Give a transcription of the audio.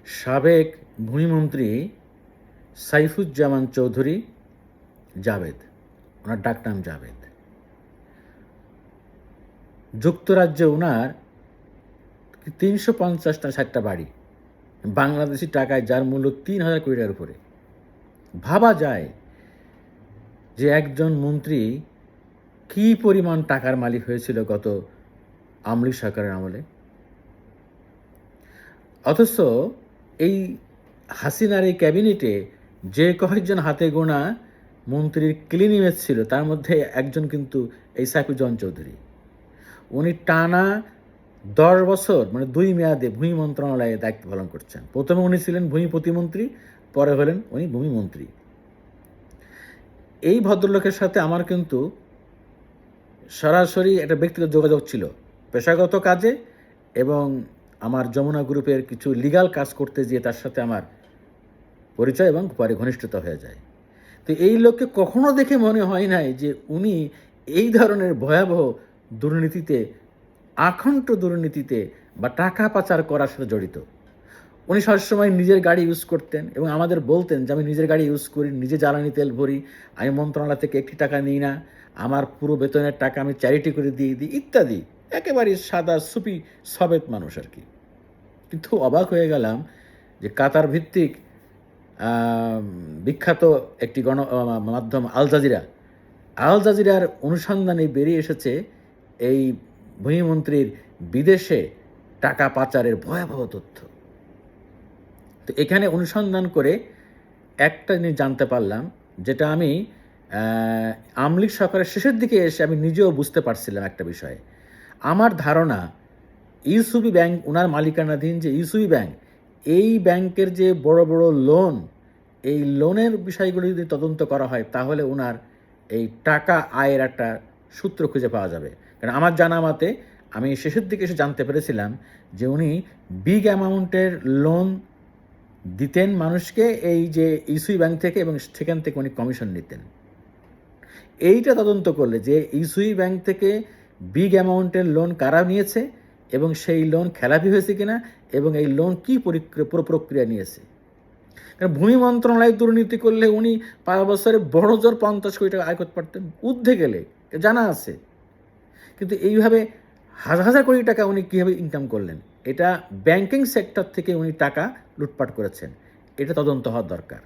সাবেক ভূমিমন্ত্রী সাইফুজ্জামান চৌধুরী জাভেদ, ওনার ডাকনাম জাভেদ। যুক্তরাজ্যে ওনার 350টা 60টা বাড়ি, বাংলাদেশি টাকায় যার মূল্য 3000 কোটি টাকার উপরে। ভাবা যায় যে একজন মন্ত্রী কী পরিমাণ টাকার মালিক হয়েছিল গত আওয়ামী লীগ সরকারের আমলে। অথচ এই হাসিনার এই ক্যাবিনেটে যে কয়েকজন হাতে গোনা মন্ত্রীর ক্লিন ইমেজ ছিল, তার মধ্যে একজন কিন্তু এই সাইফুজ্জামান চৌধুরী। উনি টানা 10 বছর মানে 2 মেয়াদে ভূমি মন্ত্রণালয়ে দায়িত্ব পালন করছেন। প্রথমে উনি ছিলেন ভূমি প্রতিমন্ত্রী, পরে হলেন উনি ভূমিমন্ত্রী। এই ভদ্রলোকের সাথে আমার কিন্তু সরাসরি একটা ব্যক্তিগত যোগাযোগ ছিল পেশাগত কাজে, এবং আমার যমুনা গ্রুপের কিছু লিগ্যাল কাজ করতে গিয়ে তার সাথে আমার পরিচয় এবং পরে ঘনিষ্ঠতা হয়ে যায়। তো এই লোককে কখনো দেখে মনে হয় নাই যে উনি এই ধরনের ভয়াবহ দুর্নীতিতে, আখণ্ড দুর্নীতিতে বা টাকা পাচার করার সাথে জড়িত। উনি সবসময় নিজের গাড়ি ইউজ করতেন এবং আমাদের বলতেন যে আমি নিজের গাড়ি ইউজ করি, নিজে জ্বালানি তেল ভরি, আমি মন্ত্রণালয় থেকে একটি টাকা নিই না, আমার পুরো বেতনের টাকা আমি চ্যারিটি করে দিয়ে দিই ইত্যাদি। একেবারেই সাদা সুপি সবেত মানুষ আর কি। কিন্তু অবাক হয়ে গেলাম যে কাতার ভিত্তিক বিখ্যাত একটি মাধ্যম আল জাজিরার অনুসন্ধানে বেরিয়ে এসেছে এই ভূমিমন্ত্রীর বিদেশে টাকা পাচারের ভয়াবহ তথ্য। তো এখানে অনুসন্ধান করে একটা জিনিস জানতে পারলাম, যেটা আমি আওয়ামী লীগ সরকারের শেষের দিকে এসে আমি নিজেও বুঝতে পারছিলাম একটা বিষয়ে। আমার ধারণা ইউসুবি ব্যাংক, ওনার মালিকানাধীন যে ইউসুবি ব্যাংক, এই ব্যাংকের যে বড় বড় লোন, এই লোনের বিষয়গুলো যদি তদন্ত করা হয় তাহলে ওনার এই টাকা আয়ের একটা সূত্র খুঁজে পাওয়া যাবে। কারণ আমার জানা মতে আমি শেষের দিকে এসে জানতে পেরেছিলাম যে উনি বিগ অ্যামাউন্টের লোন দিতেন মানুষকে এই যে ইউসুবি ব্যাংক থেকে, এবং সেখান থেকে উনি কমিশন নিতেন। এইটা তদন্ত করলে যে ইউসুবি ব্যাংক থেকে বিগ অ্যামাউন্টের লোন কারা নিয়েছে এবং সেই লোন খেলাপি হয়েছে কিনা, এবং এই লোন কী প্রক্রিয়া নিয়েছে। কারণ ভূমি মন্ত্রণালয়ে দুর্নীতি করলে উনি 5 বছরে বড় জোর 50 কোটি টাকা আয় করতে পারতেন, ঊর্ধ্বে গেলে জানা আছে। কিন্তু এইভাবে হাজার হাজার কোটি টাকা উনি কীভাবে ইনকাম করলেন, এটা ব্যাংকিং সেক্টর থেকে উনি টাকা লুটপাট করেছেন, এটা তদন্ত হওয়ার দরকার।